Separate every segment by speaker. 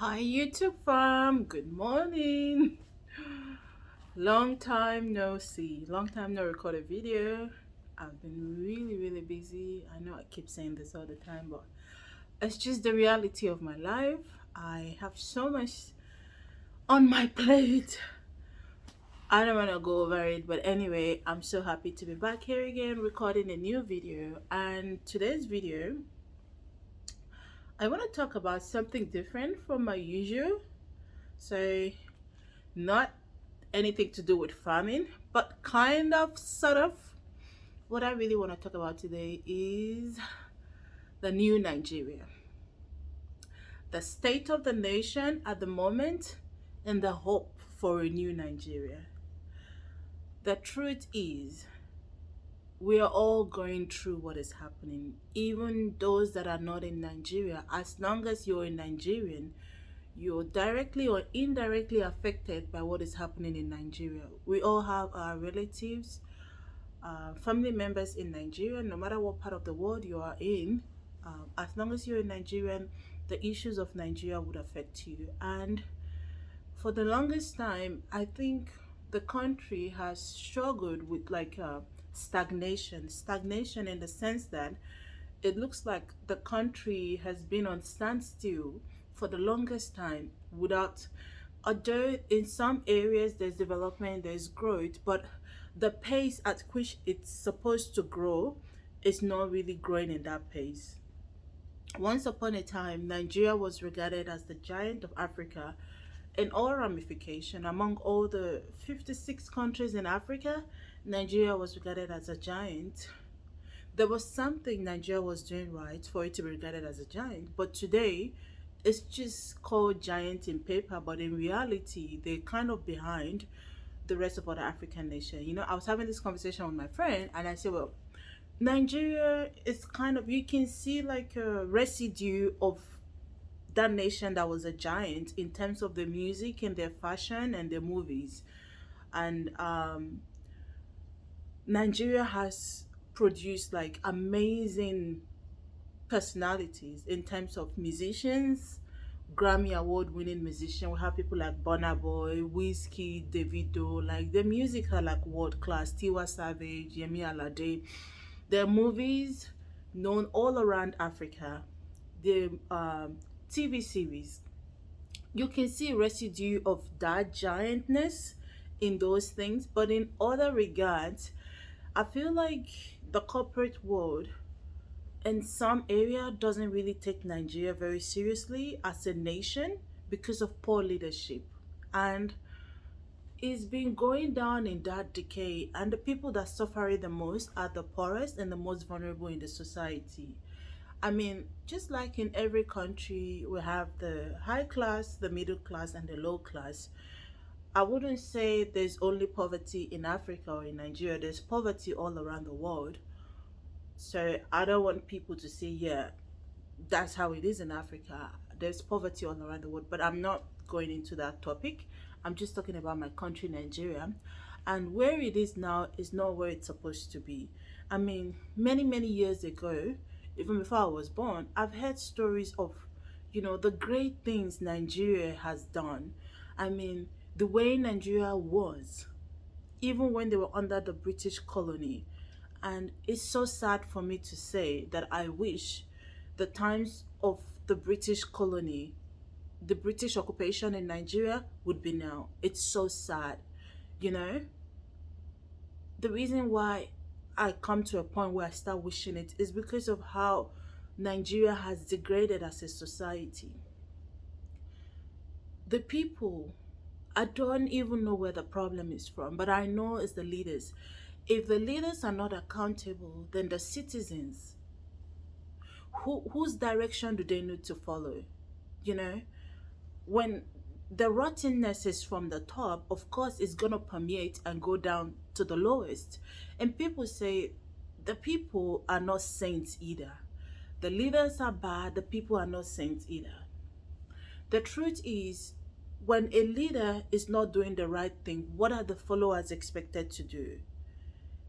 Speaker 1: Hi YouTube fam, good morning. Long time no see, long time no record a video. I've been really busy. I know I keep saying this all the time, but it's just the reality of my life. I have so much on my plate. I don't want to go over it, but anyway, I'm so happy to be back here again recording a new video. And today's video, I want to talk about something different from my usual. So, not anything to do with farming, but kind of, sort of. What I really want to talk about today is the new Nigeria, the state of the nation at the moment, and the hope for a new Nigeria. The truth is, we are all going through what is happening, even those that are not in Nigeria. As long as you're a Nigerian, you're directly or indirectly affected by what is happening in Nigeria. We all have our relatives, family members in Nigeria, no matter what part of the world you are in. As long as you're a Nigerian, the issues of Nigeria would affect you. And for the longest time, I think the country has struggled with stagnation in the sense that it looks like the country has been on standstill for the longest time without, although in some areas there's development, there's growth, but the pace at which it's supposed to grow is not really growing in that pace. Once upon a time, Nigeria was regarded as the giant of Africa in all ramification. Among all the 56 countries in Africa, Nigeria was regarded as a giant. There was something Nigeria was doing right for it to be regarded as a giant, but today it's just called giant in paper, but in reality they're kind of behind the rest of other African nations. I was having this conversation with my friend and I said, well, Nigeria is kind of, you can see like a residue of that nation that was a giant in terms of the music and their fashion and their movies. And Nigeria has produced like amazing personalities in terms of musicians, Grammy award winning musician. We have people like Burna Boy, Whiskey, Davido. Like their music are like world class. Tiwa Savage, Yemi Alade. Their movies known all around Africa. The TV series, you can see residue of that giantness in those things, but in other regards, I feel like the corporate world in some area doesn't really take Nigeria very seriously as a nation because of poor leadership. And it's been going down in that decay, and the people that suffer it the most are the poorest and the most vulnerable in the society. I mean, just like in every country, we have the high class, the middle class, and the low class. I wouldn't say there's only poverty in Africa or in Nigeria, there's poverty all around the world. So I don't want people to say, yeah, that's how it is in Africa. There's poverty all around the world, but I'm not going into that topic. I'm just talking about my country, Nigeria. And where it is now is not where it's supposed to be. I mean, many years ago, even before I was born, I've heard stories of, the great things Nigeria has done. I mean, the way Nigeria was, even when they were under the British colony. And it's so sad for me to say that I wish the times of the British colony, the British occupation in Nigeria would be now. It's so sad. You know, the reason why I come to a point where I start wishing it is because of how Nigeria has degraded as a society. The people, I don't even know where the problem is from, but I know it's the leaders. If the leaders are not accountable, then the citizens, whose direction do they need to follow? You know, when the rottenness is from the top, of course, it's going to permeate and go down to the lowest. And people say the people are not saints either. The leaders are bad, the people are not saints either. The truth is, when a leader is not doing the right thing, what are the followers expected to do?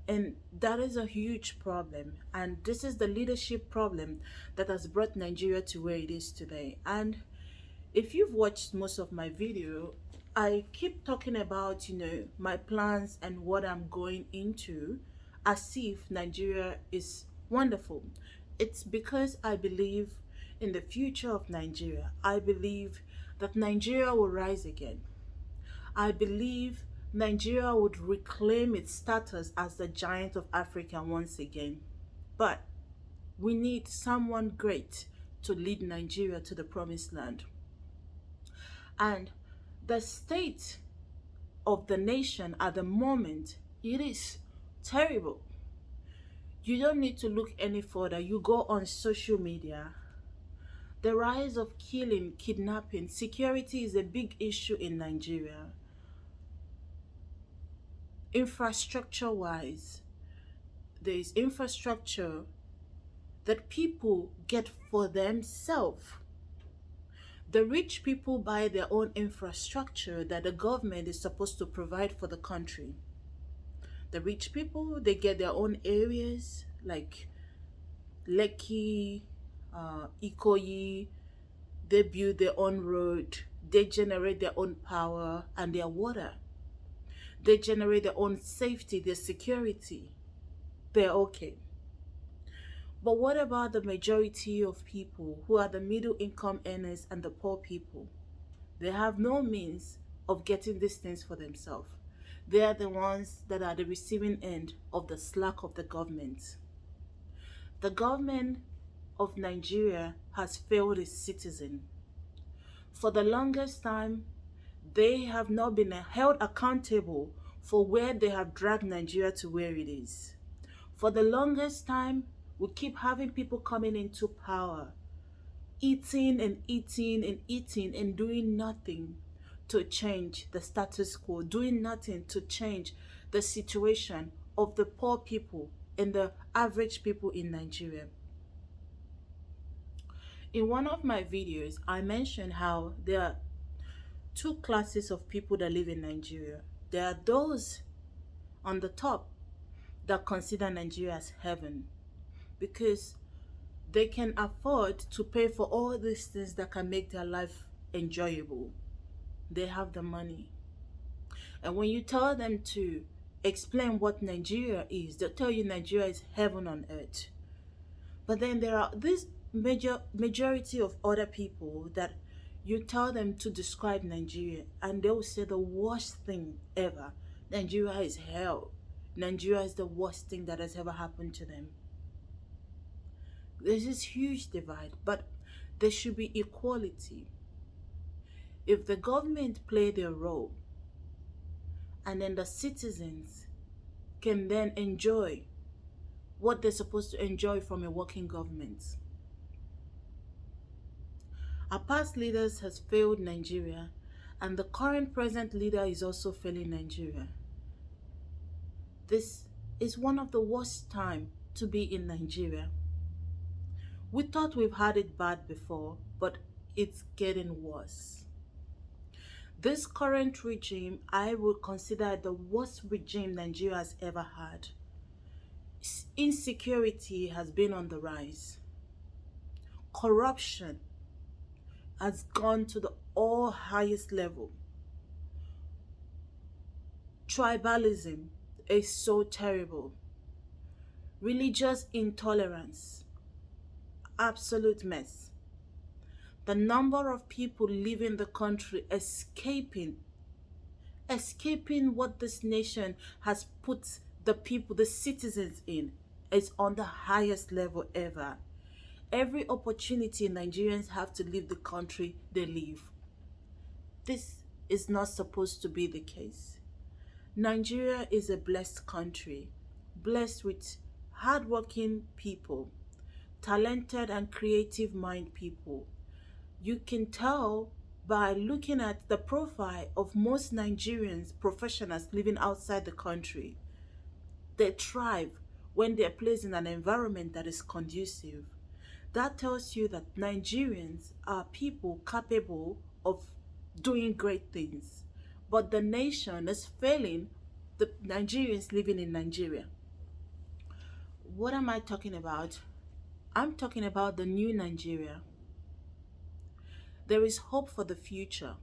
Speaker 1: And that is a huge problem. And this is the leadership problem that has brought Nigeria to where it is today. And If you've watched most of my video, I keep talking about, my plans and what I'm going into as if Nigeria is wonderful. It's because I believe in the future of Nigeria. I believe that Nigeria will rise again. I believe Nigeria would reclaim its status as the giant of Africa once again. But we need someone great to lead Nigeria to the promised land. And the state of the nation at the moment, it is terrible. You don't need to look any further. You go on social media. The rise of killing, kidnapping, security is a big issue in Nigeria. Infrastructure wise, there is infrastructure that people get for themselves. The rich people buy their own infrastructure that the government is supposed to provide for the country. The rich people, they get their own areas like Lekki, Ikoyi. They build their own road. They generate their own power and their water. They generate their own safety, their security. They're okay. But what about the majority of people who are the middle income earners and the poor people? They have no means of getting these things for themselves. They are the ones that are the receiving end of the slack of the government. The government of Nigeria has failed its citizen. For the longest time, they have not been held accountable for where they have dragged Nigeria to where it is. For the longest time, we keep having people coming into power, eating and eating and eating and doing nothing to change the status quo, doing nothing to change the situation of the poor people and the average people in Nigeria. In one of my videos, I mentioned how there are two classes of people that live in Nigeria. There are those on the top that consider Nigeria as heaven because they can afford to pay for all these things that can make their life enjoyable. They have the money. And when you tell them to explain what Nigeria is, they'll tell you Nigeria is heaven on earth. But then there are this majority of other people that you tell them to describe Nigeria and they'll say the worst thing ever. Nigeria is hell. Nigeria is the worst thing that has ever happened to them. There's this huge divide, but there should be equality. If the government play their role and then the citizens can then enjoy what they're supposed to enjoy from a working government. Our past leaders has failed Nigeria and the current present leader is also failing Nigeria. This is one of the worst times to be in Nigeria. We thought we've had it bad before, but it's getting worse. This current regime, I would consider the worst regime Nigeria has ever had. Insecurity has been on the rise. Corruption has gone to the all highest level. Tribalism is so terrible. Religious intolerance, absolute mess. The number of people leaving the country, escaping what this nation has put the people, the citizens in, is on the highest level ever. Every opportunity Nigerians have to leave the country, they leave. This is not supposed to be the case. Nigeria is a blessed country, blessed with hardworking people, talented and creative mind people. You can tell by looking at the profile of most Nigerians professionals living outside the country. They thrive when they're placed in an environment that is conducive. That tells you that Nigerians are people capable of doing great things. But the nation is failing the Nigerians living in Nigeria. What am I talking about? I'm talking about the new Nigeria. There is hope for the future.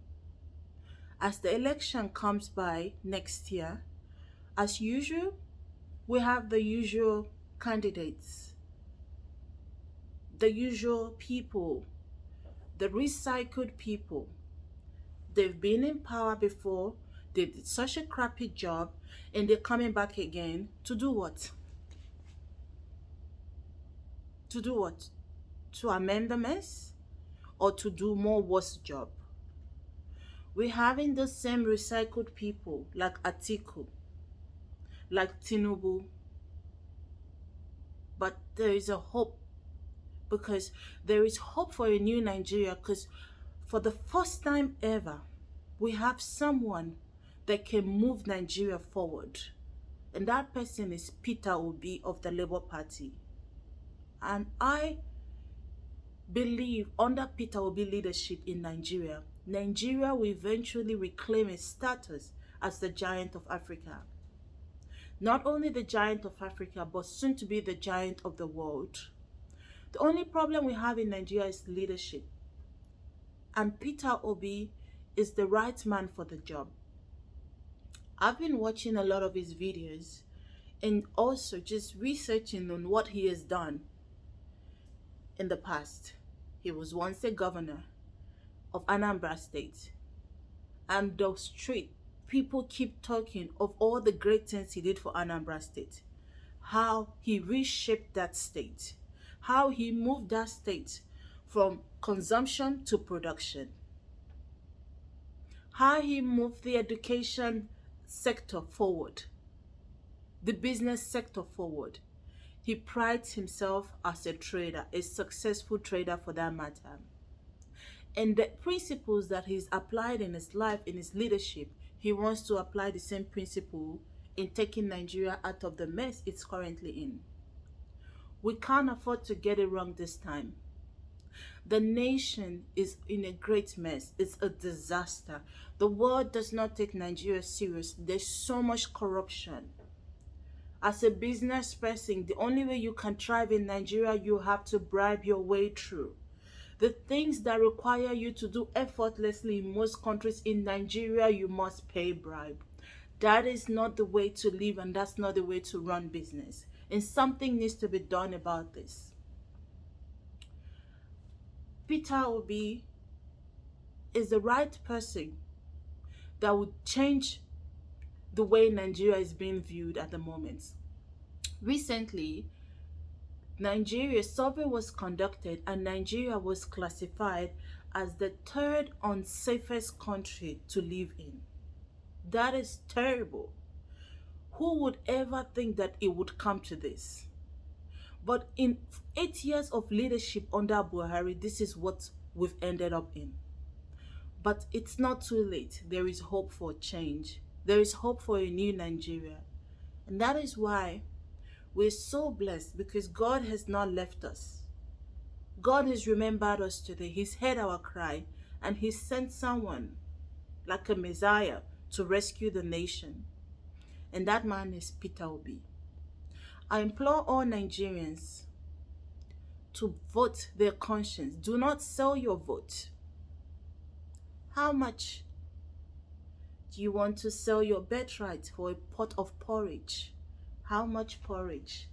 Speaker 1: As the election comes by next year, as usual, we have the usual candidates, the usual people, the recycled people. They've been in power before, they did such a crappy job, and they're coming back again to do what? To do what? To amend the mess or to do more worse job? We're having the same recycled people like Atiku, like Tinubu, but there is a hope, because there is hope for a new Nigeria, because for the first time ever, we have someone that can move Nigeria forward. And that person is Peter Obi of the Labour Party. And I believe under Peter Obi leadership in Nigeria, Nigeria will eventually reclaim its status as the giant of Africa. Not only the giant of Africa, but soon to be the giant of the world. The only problem we have in Nigeria is leadership. And Peter Obi is the right man for the job. I've been watching a lot of his videos and also just researching on what he has done in the past. He was once a governor of Anambra State. And the street, people keep talking of all the great things he did for Anambra State. How he reshaped that state. How he moved that state from consumption to production. How he moved the education sector forward. The business sector forward. He prides himself as a trader, a successful trader for that matter. And the principles that he's applied in his life, in his leadership, he wants to apply the same principle in taking Nigeria out of the mess it's currently in. We can't afford to get it wrong this time. The nation is in a great mess. It's a disaster. The world does not take Nigeria serious. There's so much corruption. As a business person, the only way you can thrive in Nigeria, you have to bribe your way through. The things that require you to do effortlessly in most countries, in Nigeria, you must pay bribe. That is not the way to live, and that's not the way to run business. And something needs to be done about this. Peter Obi is the right person that would change the way Nigeria is being viewed at the moment. Recently, Nigeria survey was conducted and Nigeria was classified as the third unsafest country to live in. That is terrible. Who would ever think that it would come to this? But in 8 years of leadership under Buhari, this is what we've ended up in. But it's not too late. There is hope for change. There is hope for a new Nigeria. And that is why we're so blessed, because God has not left us. God has remembered us today. He's heard our cry, and He sent someone like a Messiah to rescue the nation. And that man is Peter Obi. I implore all Nigerians to vote their conscience. Do not sell your vote. How much do you want to sell your birthright for a pot of porridge? How much porridge?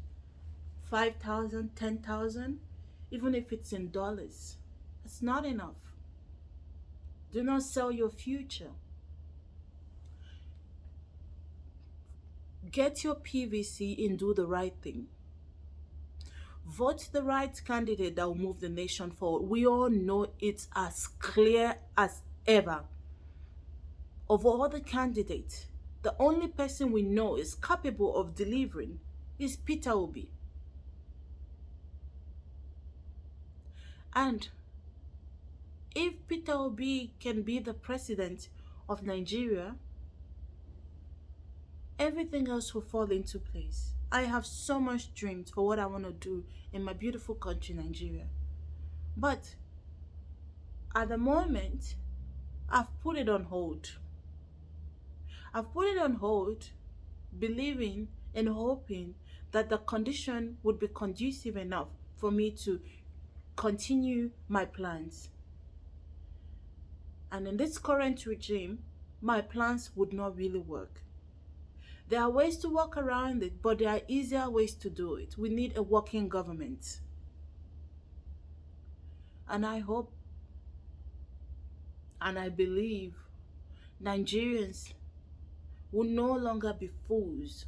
Speaker 1: 5,000, 10,000? Even if it's in dollars, it's not enough. Do not sell your future. Get your PVC and do the right thing. Vote the right candidate that will move the nation forward. We all know it's as clear as ever. Of all the candidates, the only person we know is capable of delivering is Peter Obi. And if Peter Obi can be the president of Nigeria, everything else will fall into place. I have so much dreams for what I want to do in my beautiful country, Nigeria. But at the moment, I've put it on hold. I've put it on hold, believing and hoping that the condition would be conducive enough for me to continue my plans. And in this current regime, my plans would not really work. There are ways to work around it, but there are easier ways to do it. We need a working government. And I hope and I believe Nigerians will no longer be fools,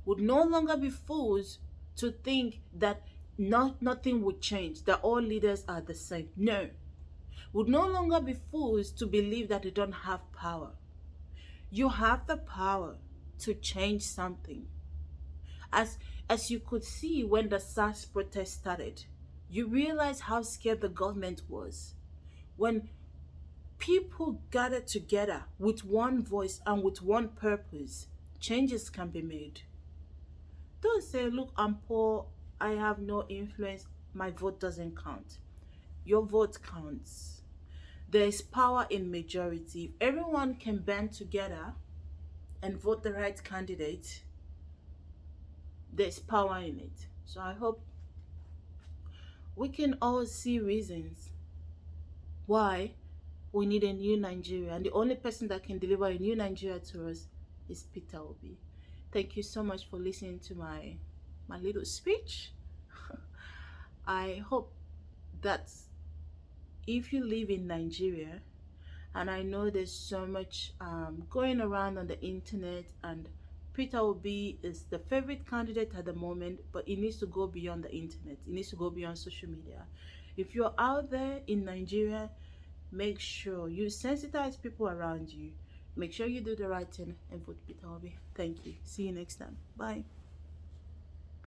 Speaker 1: would no longer be fools to think that nothing would change, that all leaders are the same. No. Would no longer be fools to believe that they don't have power. You have the power to change something. As you could see when the SARS protest started, you realize how scared the government was. When people gathered together with one voice and with one purpose, changes can be made. Don't say, look, I'm poor, I have no influence, my vote doesn't count. Your vote counts. There is power in majority. If everyone can band together and vote the right candidate, there's power in it. So I hope we can all see reasons why we need a new Nigeria. And the only person that can deliver a new Nigeria to us is Peter Obi. Thank you so much for listening to my little speech. I hope that if you live in Nigeria, and I know there's so much going around on the internet, and Peter Obi is the favorite candidate at the moment, but it needs to go beyond the internet. It needs to go beyond social media. If you're out there in Nigeria, make sure you sensitize people around you. Make sure you do the right thing and vote Peter Obi. Thank you. See you next time. Bye.